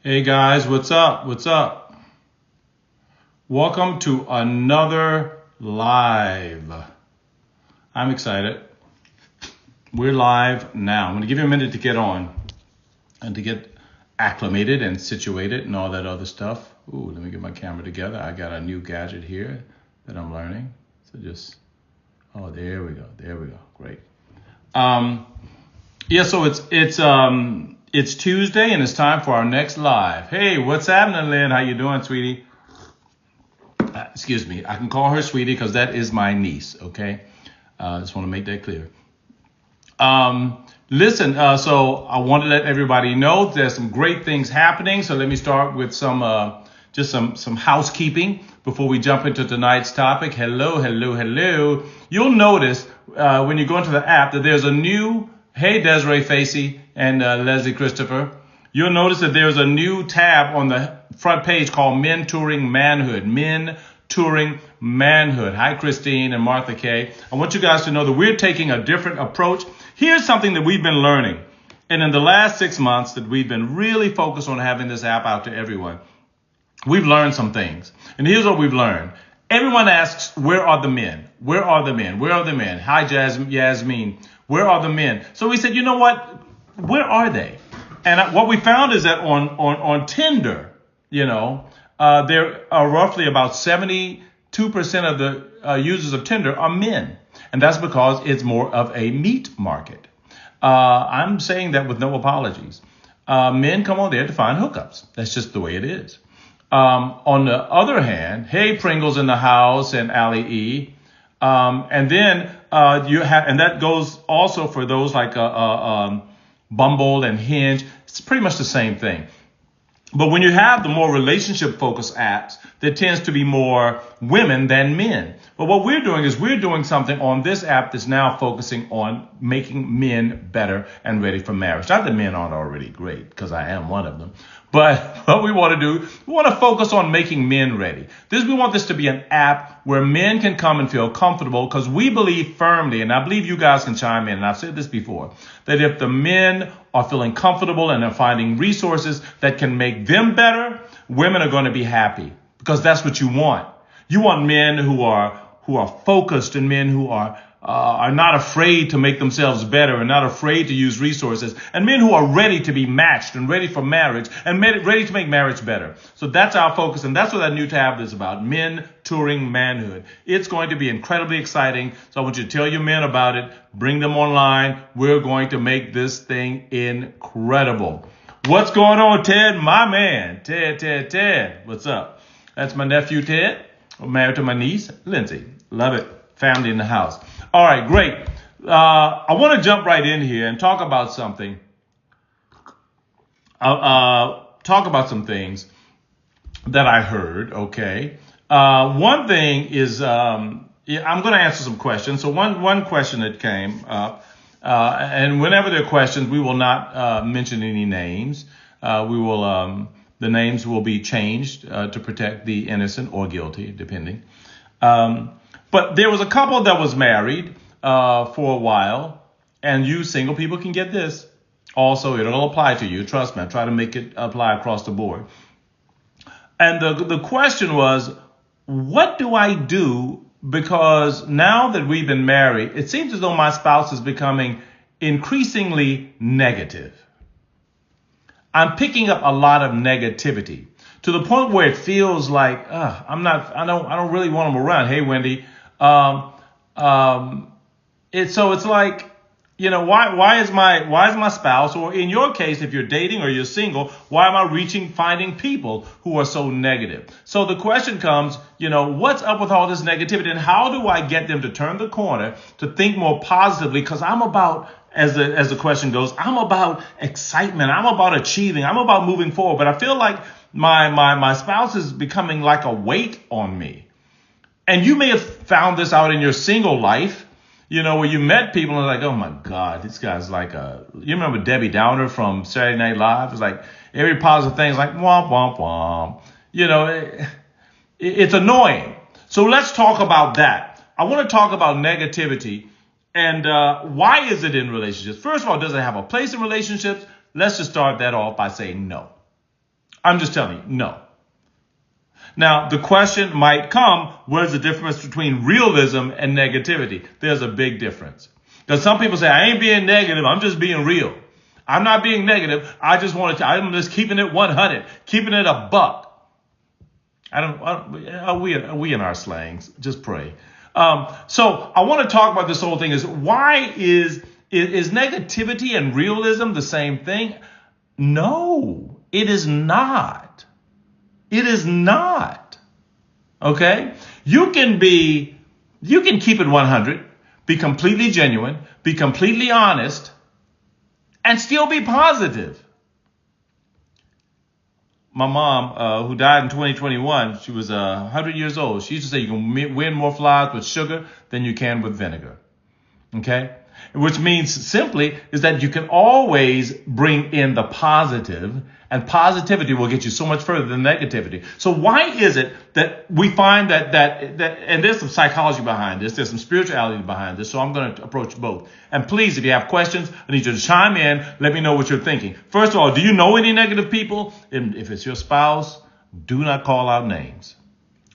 Hey guys, what's up? What's up? Welcome to another live. I'm excited. We're live now. I'm going to give you a minute to get on and to get acclimated and situated and all that other stuff. Ooh, let me get my camera together. I got a new gadget here that I'm learning. So there we go. There we go. Great. So it's Tuesday and it's time for our next live. Hey, what's happening, Lynn? How you doing, sweetie? Excuse me. I can call her sweetie because that is my niece, okay? Just want to make that clear. Listen, so I want to let everybody know there's some great things happening. So let me start with some housekeeping before we jump into tonight's topic. Hello. You'll notice when you go into the app that there's a new, hey, Desiree Facey and Leslie Christopher. You'll notice that there's a new tab on the front page called Men Touring Manhood. Men Touring Manhood. Hi, Christine and Martha Kay. I want you guys to know that we're taking a different approach. Here's something that we've been learning. And in the last 6 months that we've been really focused on having this app out to everyone, we've learned some things. And here's what we've learned. Everyone asks, where are the men? Where are the men? Where are the men? Hi, Yasmin. Where are the men? So we said, you know what? Where are they? And what we found is that on Tinder, there are roughly about 72% of the users of Tinder are men. And that's because it's more of a meat market. I'm saying that with no apologies. Men come on there to find hookups. That's just the way it is. On the other hand, hey, Pringles in the house and Ali E. And then and that goes also for those like Bumble and Hinge. It's pretty much the same thing. But when you have the more relationship-focused apps, there tends to be more women than men. But what we're doing is we're doing something on this app that's now focusing on making men better and ready for marriage. Not that men aren't already great, because I am one of them. But what we want to do, we want to focus on making men ready. We want this to be an app where men can come and feel comfortable, because we believe firmly, and I believe you guys can chime in, and I've said this before, that if the men are feeling comfortable and are finding resources that can make them better, women are going to be happy, because that's what you want. You want men who are focused and men who are not afraid to make themselves better and not afraid to use resources, and men who are ready to be matched and ready for marriage and ready to make marriage better. So that's our focus, and that's what that new tab is about, Men Touring Manhood. It's going to be incredibly exciting, so I want you to tell your men about it, bring them online. We're going to make this thing incredible. What's going on, Ted? My man, Ted. What's up? That's my nephew, Ted. I'm married to my niece, Lindsay. Love it. Family in the house. All right, great. I want to jump right in here and talk about something. Talk about some things that I heard, okay? One thing is, I'm going to answer some questions. So one question that came up, and whenever there are questions, we will not mention any names. The names will be changed to protect the innocent or guilty, depending. But there was a couple that was married for a while, and you single people can get this. Also, it'll apply to you. Trust me, I try to make it apply across the board. And the question was, what do I do? Because now that we've been married, it seems as though my spouse is becoming increasingly negative. I'm picking up a lot of negativity to the point where it feels like I don't really want them around. Hey, Wendy. It's like, why is my spouse, or in your case, if you're dating or you're single, why am I finding people who are so negative? So the question comes, what's up with all this negativity, and how do I get them to turn the corner to think more positively? Because I'm about, as the question goes, I'm about excitement. I'm about achieving. I'm about moving forward. But I feel like my spouse is becoming like a weight on me. And you may have found this out in your single life, where you met people and like, oh my God, this guy's like you remember Debbie Downer from Saturday Night Live? It's like every positive thing is like, womp, womp, womp. It's annoying. So let's talk about that. I want to talk about negativity and why is it in relationships? First of all, does it have a place in relationships? Let's just start that off by saying no. I'm just telling you, no. Now, the question might come, what is the difference between realism and negativity? There's a big difference. Because some people say, I ain't being negative, I'm just being real. I'm not being negative, I'm just keeping it 100, keeping it a buck. We in our slangs, just pray. So I want to talk about this whole thing is why is negativity and realism the same thing? No, it is not. It is not. Okay? You can keep it 100, be completely genuine, be completely honest, and still be positive. My mom, who died in 2021, she was 100 years old. She used to say you can win more flowers with sugar than you can with vinegar. Okay? Which means simply is that you can always bring in the positive, and positivity will get you so much further than negativity. So why is it that we find that and there's some psychology behind this, there's some spirituality behind this, so I'm going to approach both. And please, if you have questions, I need you to chime in, let me know what you're thinking. First of all, do you know any negative people? And if it's your spouse, do not call out names.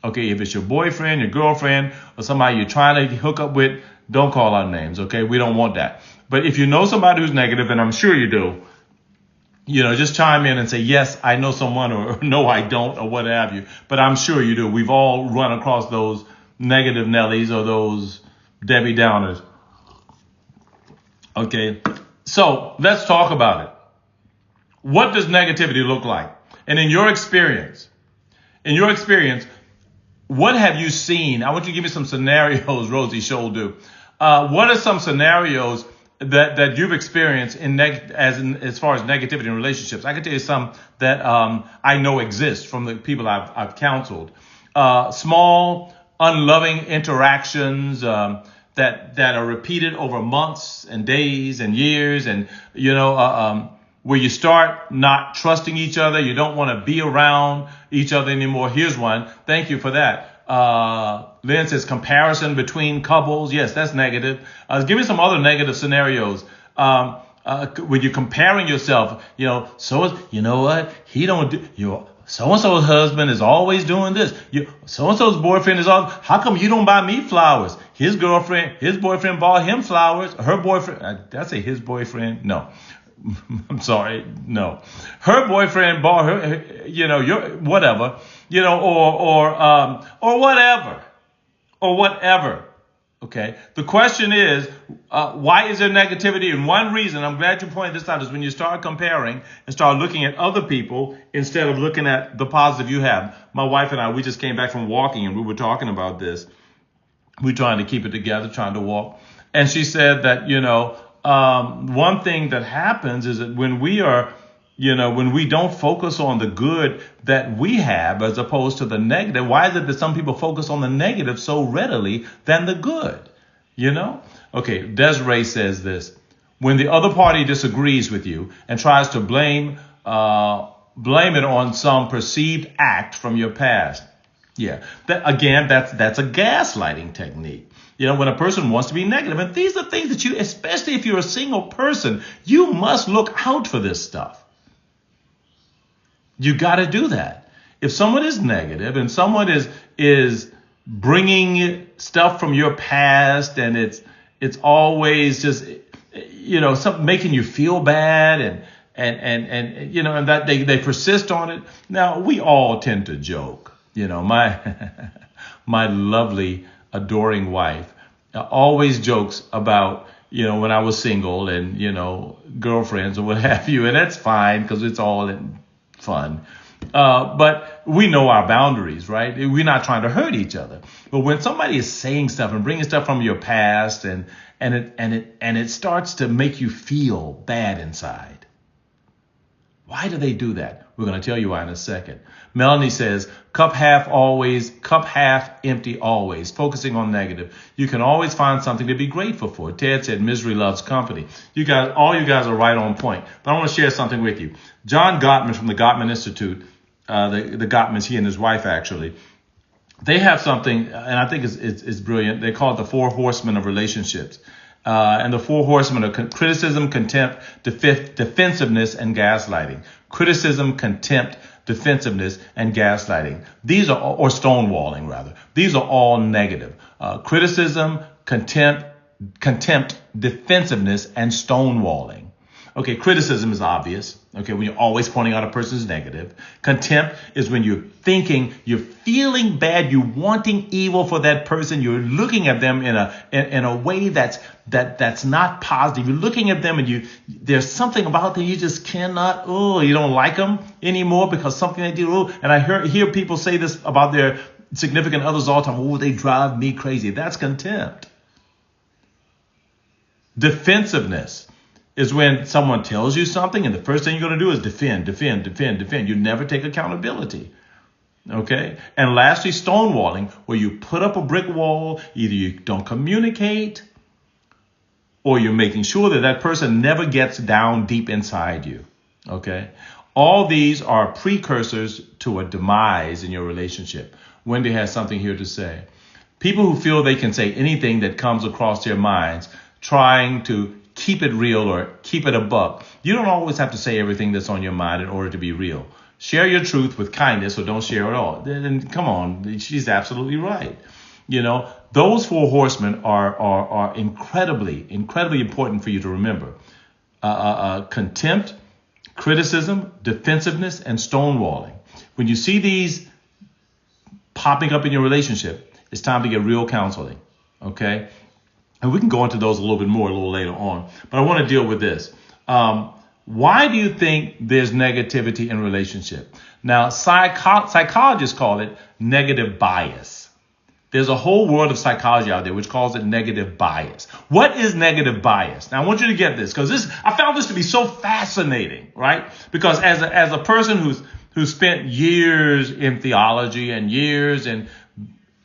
Okay, if it's your boyfriend, your girlfriend, or somebody you're trying to hook up with, don't call out names, okay? We don't want that. But if you know somebody who's negative, and I'm sure you do, just chime in and say, yes, I know someone, or no, I don't, or what have you. But I'm sure you do. We've all run across those negative Nellies or those Debbie Downers. Okay, so let's talk about it. What does negativity look like? And in your experience, what have you seen? I want you to give me some scenarios, Rosie Sholdu. What are some scenarios that you've experienced as far as negativity in relationships? I can tell you some that I know exist from the people I've counseled. Small, unloving interactions that are repeated over months and days and years, and where you start not trusting each other. You don't want to be around each other anymore. Here's one. Thank you for that. Lynn says comparison between couples. Yes, that's negative. Give me some other negative scenarios. When you're comparing yourself, he don't do, so-and-so's husband is always doing this. So-and-so's boyfriend is all, how come you don't buy me flowers? His boyfriend bought him flowers. Her boyfriend, did I say his boyfriend? No. I'm sorry. No. Her boyfriend bought her, whatever, or whatever. Okay. The question is, why is there negativity? And one reason, I'm glad you pointed this out, is when you start comparing and start looking at other people instead of looking at the positive you have. My wife and I, we just came back from walking and we were talking about this. We're trying to keep it together, trying to walk. And she said that, one thing that happens is that when we don't focus on the good that we have as opposed to the negative, why is it that some people focus on the negative so readily than the good? Okay, Desiree says this. When the other party disagrees with you and tries to blame it on some perceived act from your past. Yeah, that's a gaslighting technique. When a person wants to be negative, and these are things that especially if you're a single person, you must look out for this stuff. You got to do that. If someone is negative and someone is bringing stuff from your past, and it's always just something making you feel bad, and that they persist on it. Now we all tend to joke. My lovely, adoring wife always jokes about, when I was single and, girlfriends or what have you. And that's fine because it's all in fun. But we know our boundaries, right? We're not trying to hurt each other. But when somebody is saying stuff and bringing stuff from your past and it starts to make you feel bad inside. Why do they do that? We're going to tell you why in a second. Melanie says, cup half empty always, focusing on negative. You can always find something to be grateful for. Ted said, misery loves company. All you guys are right on point. But I want to share something with you. John Gottman from the Gottman Institute, the Gottmans, he and his wife actually, they have something, and I think it's brilliant. They call it the 4 horsemen of relationships. And the four horsemen are criticism, contempt, defensiveness, and gaslighting. Criticism, contempt, defensiveness, and gaslighting. These are, or stonewalling rather. These are all negative. Criticism, contempt, defensiveness, and stonewalling. Okay, criticism is obvious. Okay, when you're always pointing out a person's negative. Contempt is when you're feeling bad, you're wanting evil for that person. You're looking at them in a way that's not positive. You're looking at them and there's something about them you just cannot. You don't like them anymore because something they do. And I hear people say this about their significant others all the time. They drive me crazy. That's contempt. Defensiveness is when someone tells you something and the first thing you're going to do is defend. You never take accountability. Okay. And lastly, stonewalling, where you put up a brick wall. Either you don't communicate or you're making sure that person never gets down deep inside you. Okay. All these are precursors to a demise in your relationship. Wendy has something here to say. People who feel they can say anything that comes across their minds, trying to keep it real or keep it a buck. You don't always have to say everything that's on your mind in order to be real. Share your truth with kindness or don't share at all. Then come on, she's absolutely right. Those four horsemen are incredibly important for you to remember. Contempt, criticism, defensiveness, and stonewalling. When you see these popping up in your relationship, it's time to get real counseling. Okay? And we can go into those a little later on. But I want to deal with this. Why do you think there's negativity in relationship? Now, psychologists call it negative bias. There's a whole world of psychology out there which calls it negative bias. What is negative bias? Now, I want you to get this because I found this to be so fascinating, right? Because as a person who's spent years in theology and years in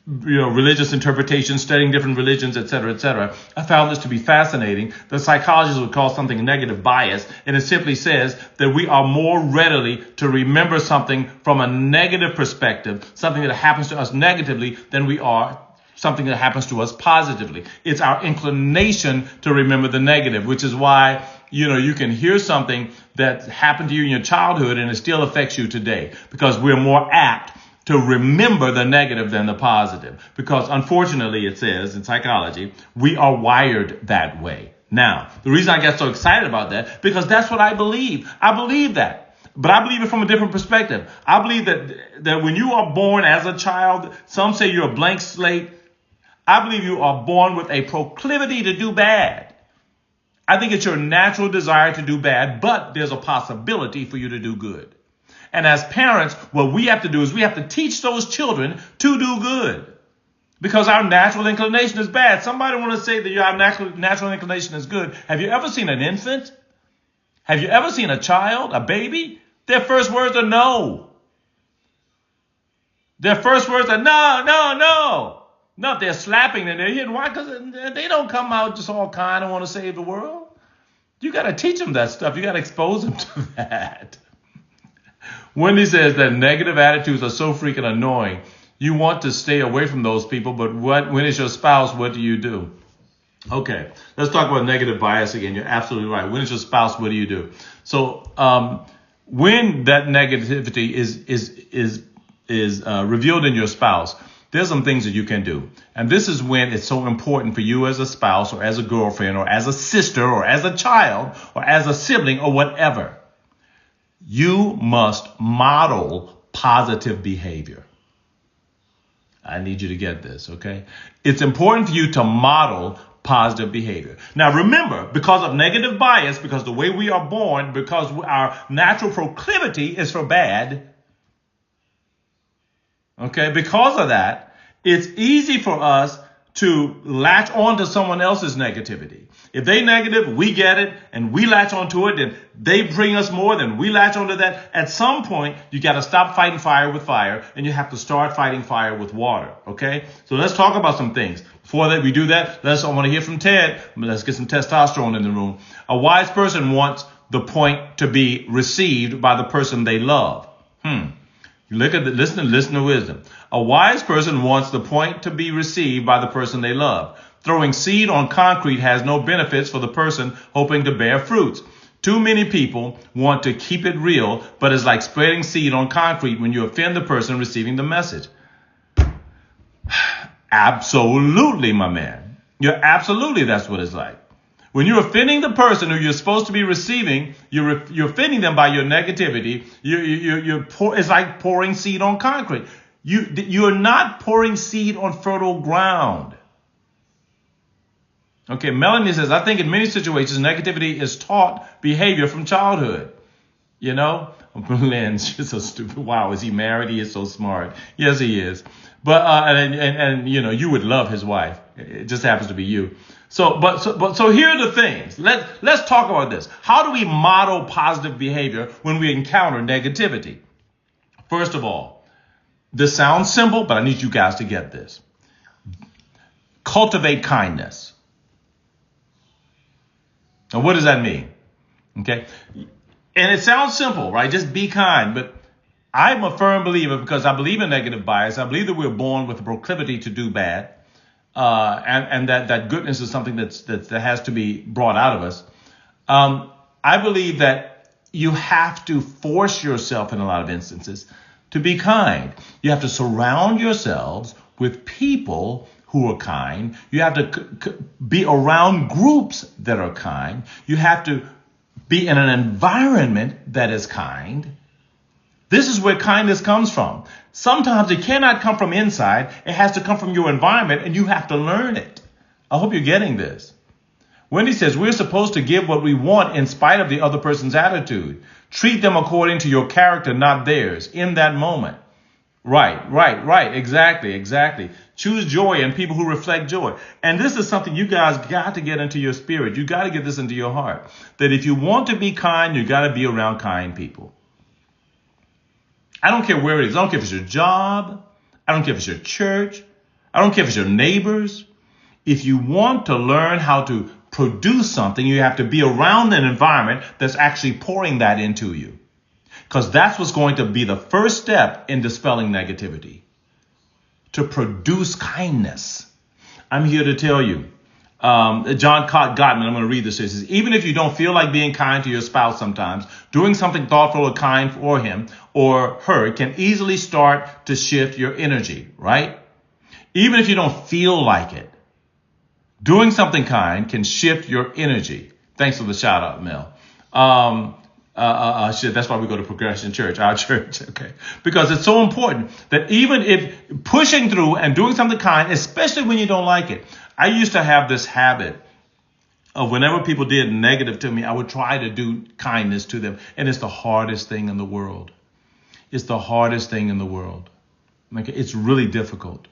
religious interpretation, studying different religions, et cetera, I found this to be fascinating. The psychologists would call something negative bias, and it simply says that we are more readily to remember something from a negative perspective, something that happens to us negatively, than we are something that happens to us positively. It's our inclination to remember the negative, which is why you can hear something that happened to you in your childhood and it still affects you today, because we're more apt to remember the negative than the positive. Because unfortunately, it says in psychology, we are wired that way. Now, the reason I get so excited about that, because that's what I believe. I believe that. But I believe it from a different perspective. I believe that when you are born as a child, some say you're a blank slate. I believe you are born with a proclivity to do bad. I think it's your natural desire to do bad, but there's a possibility for you to do good. And as parents, what we have to do is we have to teach those children to do good, because our natural inclination is bad. Somebody want to say that your natural inclination is good. Have you ever seen an infant? Have you ever seen a child, a baby? Their first words are no. Their first words are no. No, they're slapping and they're hitting. Why? Because they don't come out just all kind and want to save the world. You got to teach them that stuff. You got to expose them to that. Wendy says that negative attitudes are so freaking annoying. You want to stay away from those people, but when it's your spouse, what do you do? Okay, let's talk about negative bias again. You're absolutely right. When it's your spouse, what do you do? So when that negativity is revealed in your spouse, there's some things that you can do. And this is when it's so important for you as a spouse or as a girlfriend or as a sister or as a child or as a sibling or whatever. You must model positive behavior. I need you to get this, okay? It's important for you to model positive behavior. Now remember, because of negative bias, because the way we are born, because our natural proclivity is for bad, okay, because of that, it's easy for us to latch on to someone else's negativity. If they negative, we get it, and we latch onto it, and they bring us more, then we latch onto that. At some point, you got to stop fighting fire with fire, and you have to start fighting fire with water, okay? So let's talk about some things. Before that, we do that, I want to hear from Ted. Let's get some testosterone in the room. A wise person wants the point to be received by the person they love. Listen to wisdom. A wise person wants the point to be received by the person they love. Throwing seed on concrete has no benefits for the person hoping to bear fruits. Too many people want to keep it real, but it's like spreading seed on concrete when you offend the person receiving the message. Absolutely, my man. Absolutely, that's what it's like. When you're offending the person who you're supposed to be receiving, you're offending them by your negativity. It's like pouring seed on concrete. You're not pouring seed on fertile ground. Okay, Melanie says, I think in many situations, negativity is taught behavior from childhood. You know, Lynn, she's so stupid. Wow, is he married? He is so smart. Yes, he is. But and you know, you would love his wife. It just happens to be you. So here are the things. Let's talk about this. How do we model positive behavior when we encounter negativity? First of all, this sounds simple, but I need you guys to get this. Cultivate kindness. Now, what does that mean? Okay. And it sounds simple, right? Just be kind. But I'm a firm believer, because I believe in negative bias. I believe that we're born with a proclivity to do bad. And that goodness is something that has to be brought out of us. I believe that you have to force yourself in a lot of instances to be kind. You have to surround yourselves with people who are kind. You have to be around groups that are kind. You have to be in an environment that is kind. This is where kindness comes from. Sometimes it cannot come from inside. It has to come from your environment, and you have to learn it. I hope you're getting this. Wendy says, we're supposed to give what we want in spite of the other person's attitude. Treat them according to your character, not theirs, in that moment. Right. Exactly. Choose joy and people who reflect joy. And this is something you guys got to get into your spirit. You got to get this into your heart. That if you want to be kind, you got to be around kind people. I don't care where it is. I don't care if it's your job. I don't care if it's your church. I don't care if it's your neighbors. If you want to learn how to produce something, you have to be around an environment that's actually pouring that into you. Because that's what's going to be the first step in dispelling negativity. To produce kindness. I'm here to tell you. John Gottman, I'm going to read this. It says, even if you don't feel like being kind to your spouse sometimes, doing something thoughtful or kind for him or her can easily start to shift your energy, right? Even if you don't feel like it, doing something kind can shift your energy. Thanks for the shout out, Mel. That's why we go to Progression Church, our church, okay? Because it's so important that even if pushing through and doing something kind, especially when you don't like it. I used to have this habit of whenever people did negative to me, I would try to do kindness to them. And it's the hardest thing in the world. It's the hardest thing in the world. Okay? It's really difficult,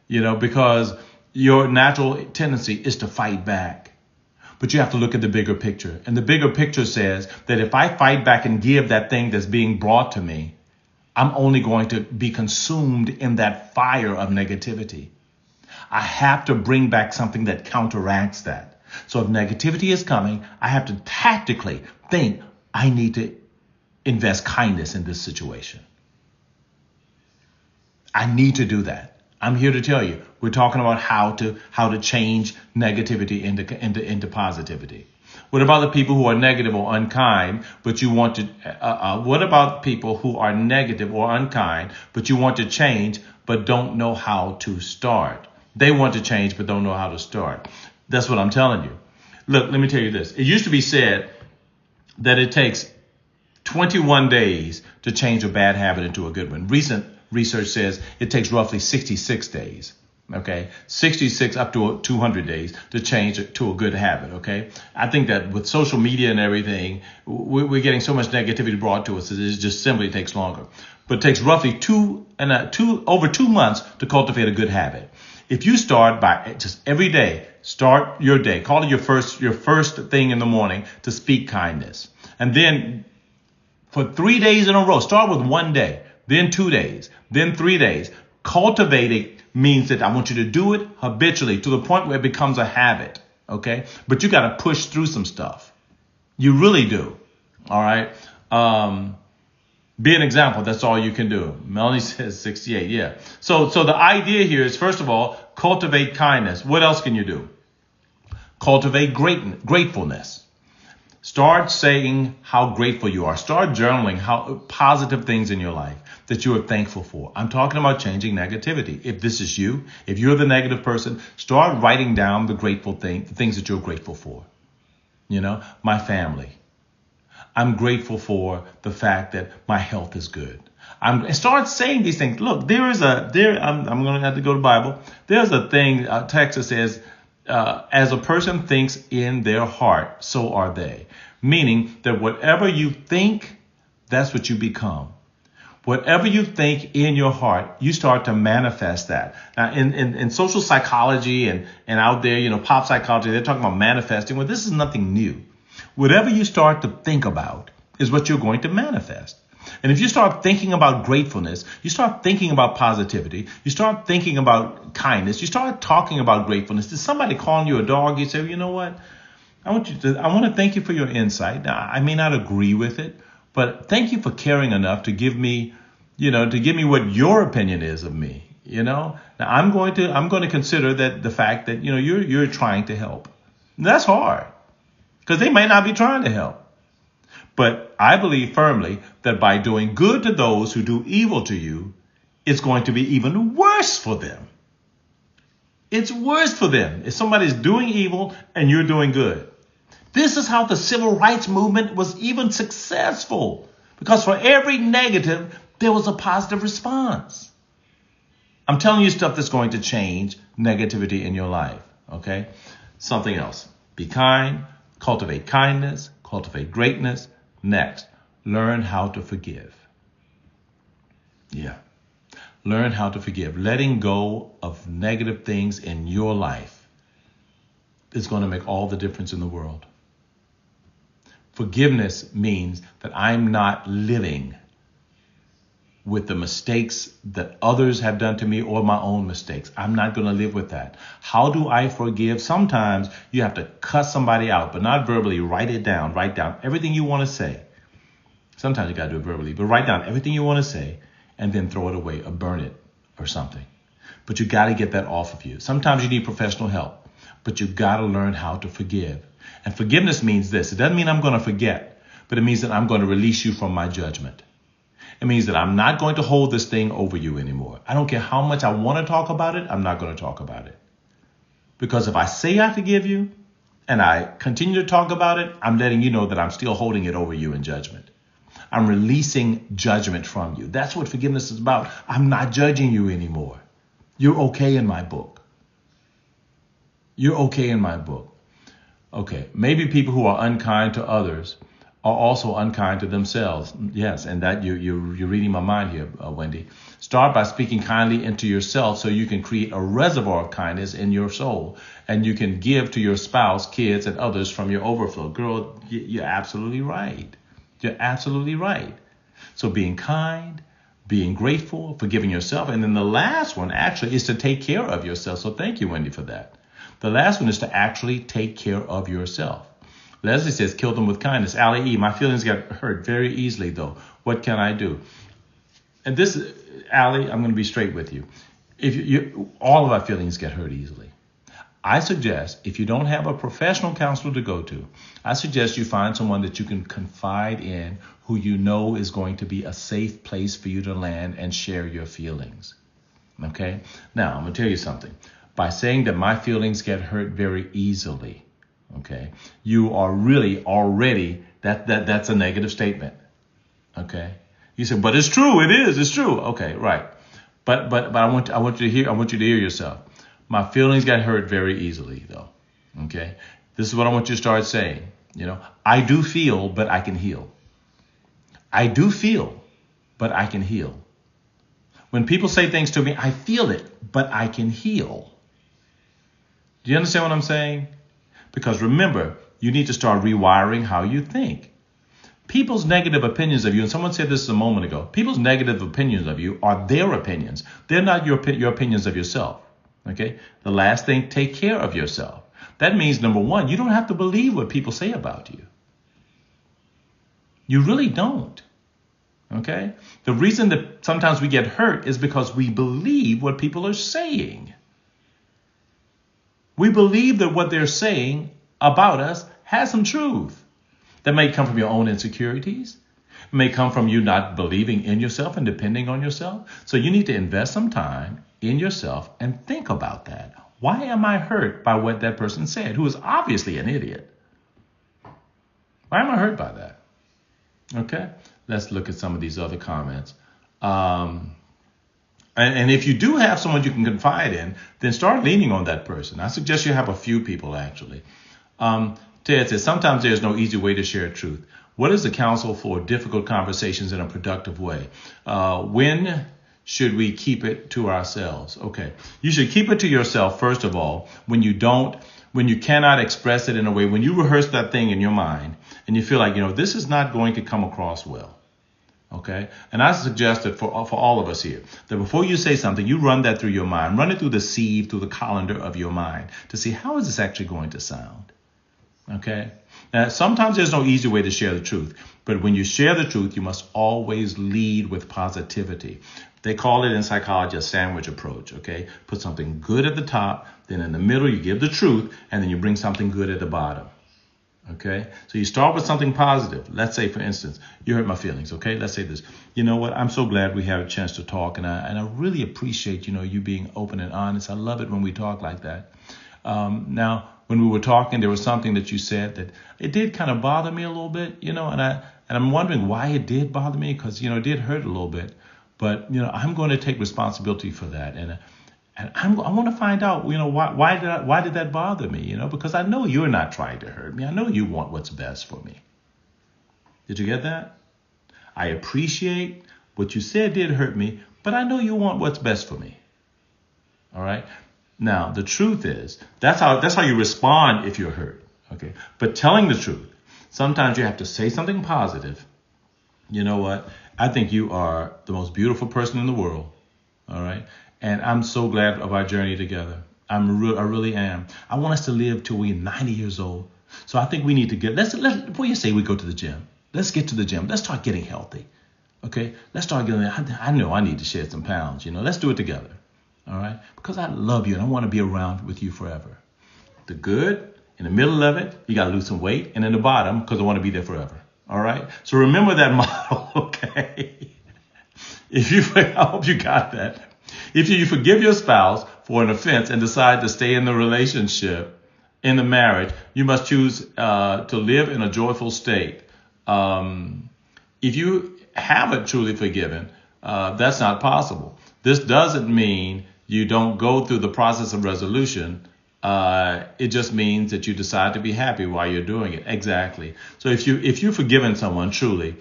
because your natural tendency is to fight back. But you have to look at the bigger picture. And the bigger picture says that if I fight back and give that thing that's being brought to me, I'm only going to be consumed in that fire of negativity. I have to bring back something that counteracts that. So if negativity is coming, I have to tactically think, I need to invest kindness in this situation. I need to do that. I'm here to tell you, we're talking about how to change negativity into positivity. What about the people who are negative or unkind, but you want to, what about people who are negative or unkind, but you want to change, but don't know how to start? They want to change, but don't know how to start. That's what I'm telling you. Look, let me tell you this. It used to be said that it takes 21 days to change a bad habit into a good one. Recent research says it takes roughly 66 days. Okay, 66 up to 200 days to change it to a good habit. Okay, I think that with social media and everything, we're getting so much negativity brought to us that it just simply takes longer. But it takes roughly over 2 months to cultivate a good habit. If you start by just every day, start your day, call it your first thing in the morning to speak kindness, and then for 3 days in a row, start with 1 day, then 2 days, then 3 days. Cultivating means that I want you to do it habitually to the point where it becomes a habit. Okay. But you got to push through some stuff. You really do. All right. Be an example. That's all you can do. Melanie says 68. Yeah. So the idea here is, first of all, cultivate kindness. What else can you do? Cultivate gratefulness. Start saying how grateful you are. Start journaling how positive things in your life that you are thankful for. I'm talking about changing negativity. If this is you, if you're the negative person, start writing down the things that you're grateful for. My family. I'm grateful for the fact that my health is good. Start saying these things. Look, I'm going to have to go to the Bible. There's a thing, text that says, as a person thinks in their heart, so are they. Meaning that whatever you think, that's what you become. Whatever you think in your heart, you start to manifest that. Now, in social psychology and out there, pop psychology, they're talking about manifesting. Well, this is nothing new. Whatever you start to think about is what you're going to manifest. And if you start thinking about gratefulness, you start thinking about positivity, you start thinking about kindness, you start talking about gratefulness. Is somebody calling you a dog? You say, you know what? I want to thank you for your insight. Now, I may not agree with it, but thank you for caring enough to give me what your opinion is of me. Now I'm going to consider that the fact that, you're trying to help. And that's hard because they may not be trying to help. But I believe firmly that by doing good to those who do evil to you, it's going to be even worse for them. It's worse for them if somebody's doing evil and you're doing good. This is how the civil rights movement was even successful, because for every negative, there was a positive response. I'm telling you stuff that's going to change negativity in your life. Okay? Something else. Be kind, cultivate kindness, cultivate greatness. Next, learn how to forgive. Yeah. Learn how to forgive. Letting go of negative things in your life is going to make all the difference in the world. Forgiveness means that I'm not living with the mistakes that others have done to me or my own mistakes. I'm not going to live with that. How do I forgive? Sometimes you have to cuss somebody out, but not verbally. Write it down. Write down everything you want to say. Sometimes you got to do it verbally, but write down everything you want to say and then throw it away or burn it or something. But you got to get that off of you. Sometimes you need professional help, but you got to learn how to forgive. And forgiveness means this. It doesn't mean I'm going to forget, but it means that I'm going to release you from my judgment. It means that I'm not going to hold this thing over you anymore. I don't care how much I want to talk about it. I'm not going to talk about it. Because if I say I forgive you and I continue to talk about it, I'm letting you know that I'm still holding it over you in judgment. I'm releasing judgment from you. That's what forgiveness is about. I'm not judging you anymore. You're okay in my book. You're okay in my book. Okay, maybe people who are unkind to others are also unkind to themselves. Yes, and that you're reading my mind here, Wendy. Start by speaking kindly into yourself so you can create a reservoir of kindness in your soul, and you can give to your spouse, kids, and others from your overflow. Girl, you're absolutely right. You're absolutely right. So being kind, being grateful, forgiving yourself, and then the last one actually is to take care of yourself. So thank you, Wendy, for that. The last one is to actually take care of yourself. Leslie says, kill them with kindness. Allie E., my feelings get hurt very easily, though. What can I do? And this, Allie, I'm going to be straight with you. All of our feelings get hurt easily. I suggest, if you don't have a professional counselor to go to, I suggest you find someone that you can confide in, who you know is going to be a safe place for you to land and share your feelings. Okay? Now, I'm going to tell you something. By saying that my feelings get hurt very easily, okay, you are really already, that's a negative statement. Okay? You said, but it's true, it's true. Okay, right. But I want you to hear yourself. My feelings get hurt very easily, though. Okay? This is what I want you to start saying. I do feel, but I can heal. I do feel, but I can heal. When people say things to me, I feel it, but I can heal. Do you understand what I'm saying? Because remember, you need to start rewiring how you think. People's negative opinions of you, and someone said this a moment ago, people's negative opinions of you are their opinions. They're not your opinions of yourself. Okay? The last thing, take care of yourself. That means, number one, you don't have to believe what people say about you. You really don't. Okay? The reason that sometimes we get hurt is because we believe what people are saying. We believe that what they're saying about us has some truth. That may come from your own insecurities. It may come from you not believing in yourself and depending on yourself. So you need to invest some time in yourself and think about that. Why am I hurt by what that person said, who is obviously an idiot? Why am I hurt by that? Okay, let's look at some of these other comments. And if you do have someone you can confide in, then start leaning on that person. I suggest you have a few people, actually. Ted says, sometimes there's no easy way to share truth. What is the counsel for difficult conversations in a productive way? When should we keep it to ourselves? Okay, you should keep it to yourself, first of all, when you cannot express it in a way, when you rehearse that thing in your mind and you feel like, this is not going to come across well. Okay. And I suggest that for all of us here, that before you say something, you run that through your mind, run it through the sieve, through the colander of your mind to see how is this actually going to sound. Okay. Now, sometimes there's no easy way to share the truth, but when you share the truth, you must always lead with positivity. They call it in psychology a sandwich approach. Okay. Put something good at the top, then in the middle, you give the truth, and then you bring something good at the bottom. Okay, so you start with something positive. Let's say, for instance, you hurt my feelings. Okay, let's say this. You know what? I'm so glad we had a chance to talk, and I really appreciate you being open and honest. I love it when we talk like that. Now, when we were talking, there was something that you said that it did kind of bother me a little bit. And I'm wondering why it did bother me, because it did hurt a little bit. But I'm going to take responsibility for that, and I want to find out, why did that bother me? Because I know you're not trying to hurt me. I know you want what's best for me. Did you get that? I appreciate what you said did hurt me, but I know you want what's best for me. All right. Now, the truth is, that's how you respond if you're hurt. Okay. But telling the truth, sometimes you have to say something positive. You know what? I think you are the most beautiful person in the world. All right. And I'm so glad of our journey together. I really am. I want us to live till we're 90 years old. So I think we need to before you say we go to the gym, let's get to the gym. Let's start getting healthy. Okay? Let's start getting, I know I need to shed some pounds. Let's do it together. All right? Because I love you and I want to be around with you forever. The good, in the middle of it, you got to lose some weight. And in the bottom, because I want to be there forever. All right? So remember that model, okay? I hope you got that. If you forgive your spouse for an offense and decide to stay in the relationship, in the marriage, you must choose to live in a joyful state. If you haven't truly forgiven, that's not possible. This doesn't mean you don't go through the process of resolution. It just means that you decide to be happy while you're doing it. Exactly. So if you've forgiven someone truly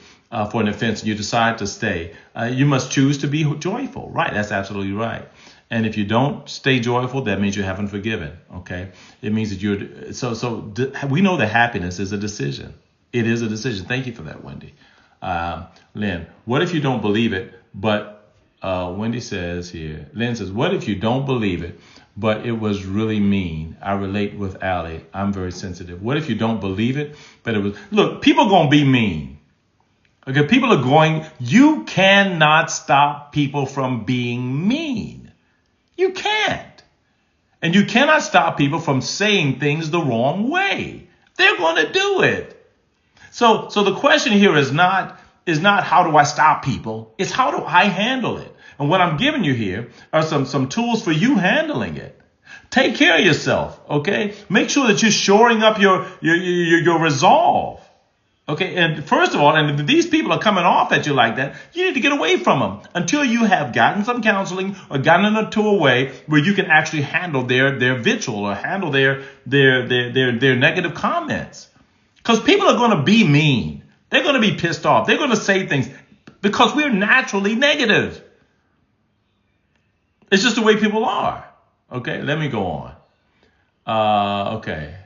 for an offense and you decide to stay, you must choose to be joyful. Right. That's absolutely right. And if you don't stay joyful, that means you haven't forgiven. Okay. It means that we know that happiness is a decision. It is a decision. Thank you for that, Wendy. Lynn, what if you don't believe it? But Wendy says here, Lynn says, what if you don't believe it, but it was really mean? I relate with Allie. I'm very sensitive. What if you don't believe it, but it was, look, people are going to be mean. Okay, you cannot stop people from being mean. You can't. And you cannot stop people from saying things the wrong way. They're going to do it. So the question here is not how do I stop people? It's how do I handle it? And what I'm giving you here are some tools for you handling it. Take care of yourself, okay? Make sure that you're shoring up your resolve. Okay, and first of all, and if these people are coming off at you like that, you need to get away from them until you have gotten some counseling or gotten into a way where you can actually handle their vitriol or handle their negative comments. Because people are going to be mean. They're going to be pissed off. They're going to say things because we're naturally negative. It's just the way people are. Okay, let me go on. Okay.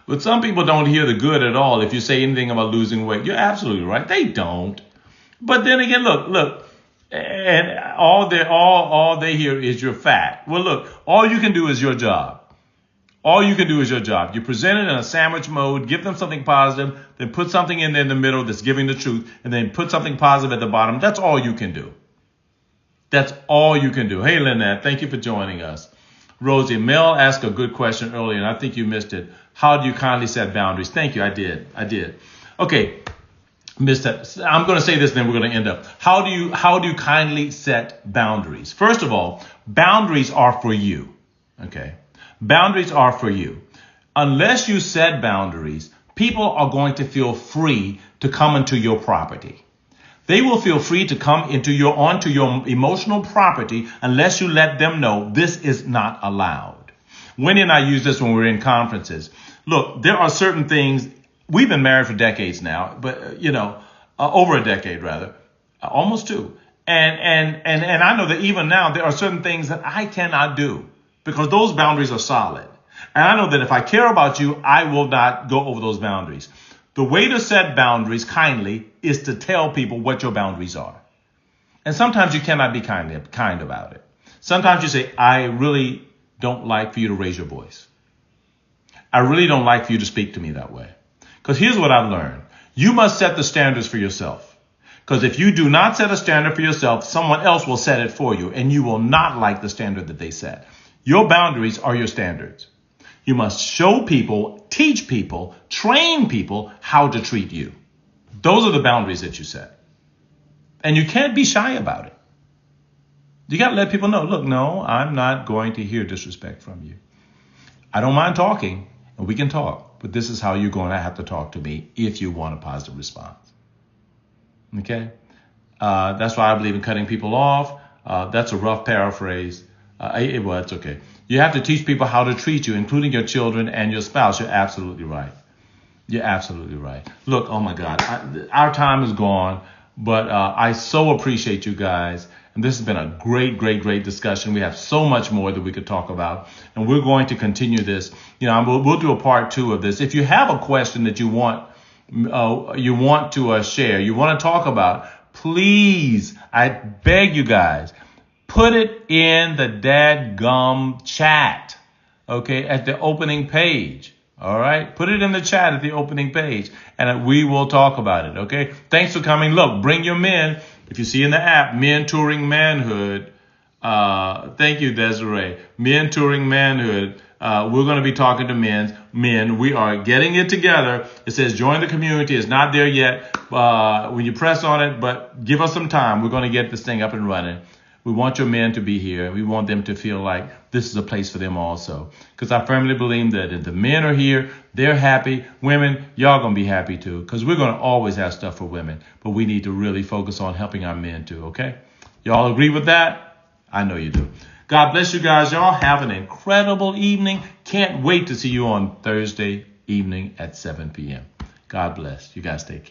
But some people don't hear the good at all if you say anything about losing weight. You're absolutely right. They don't. But then again, look, and all they hear is you're fat. Well, look, all you can do is your job. All you can do is your job. You present it in a sandwich mode, give them something positive, then put something in there in the middle that's giving the truth, and then put something positive at the bottom. That's all you can do. That's all you can do. Hey, Lynette, thank you for joining us. Rosie, Mel asked a good question earlier, and I think you missed it. How do you kindly set boundaries? Thank you. I did. Okay. I'm going to say this, then we're going to end up. How do you kindly set boundaries? First of all, boundaries are for you. Okay. Boundaries are for you. Unless you set boundaries, people are going to feel free to come into your property. They will feel free to come onto your emotional property unless you let them know this is not allowed. Wendy and I use this when we're in conferences. Look, there are certain things. We've been married for decades now, but over a decade rather, almost two. And I know that even now there are certain things that I cannot do because those boundaries are solid. And I know that if I care about you, I will not go over those boundaries. The way to set boundaries kindly is to tell people what your boundaries are. And sometimes you cannot be kind about it. Sometimes you say, I really don't like for you to raise your voice. I really don't like for you to speak to me that way. Because here's what I've learned. You must set the standards for yourself. Because if you do not set a standard for yourself, someone else will set it for you. And you will not like the standard that they set. Your boundaries are your standards. You must show people, teach people, train people how to treat you. Those are the boundaries that you set. And you can't be shy about it. You got to let people know, look, no, I'm not going to hear disrespect from you. I don't mind talking, and we can talk, but this is how you're going to have to talk to me if you want a positive response. Okay? That's why I believe in cutting people off. That's a rough paraphrase. Well, it's okay. You have to teach people how to treat you, including your children and your spouse. You're absolutely right. You're absolutely right. Look, oh my God, our time is gone, but I so appreciate you guys. And this has been a great, great, great discussion. We have so much more that we could talk about, and we're going to continue this. We'll do a part 2 of this. If you have a question that you want to share, you want to talk about, please, I beg you guys, put it in the dadgum chat, okay, at the opening page. All right, put it in the chat at the opening page, and we will talk about it. Okay, thanks for coming. Look, bring your men. If you see in the app, Mentoring Manhood. Thank you, Desiree. Mentoring Manhood. We're going to be talking to men. We are getting it together. It says join the community. It's not there yet. When you press on it, but give us some time. We're going to get this thing up and running. We want your men to be here. We want them to feel like this is a place for them also. Because I firmly believe that if the men are here, they're happy. Women, y'all going to be happy too. Because we're going to always have stuff for women. But we need to really focus on helping our men too, okay? Y'all agree with that? I know you do. God bless you guys. Y'all have an incredible evening. Can't wait to see you on Thursday evening at 7 p.m. God bless. You guys take care.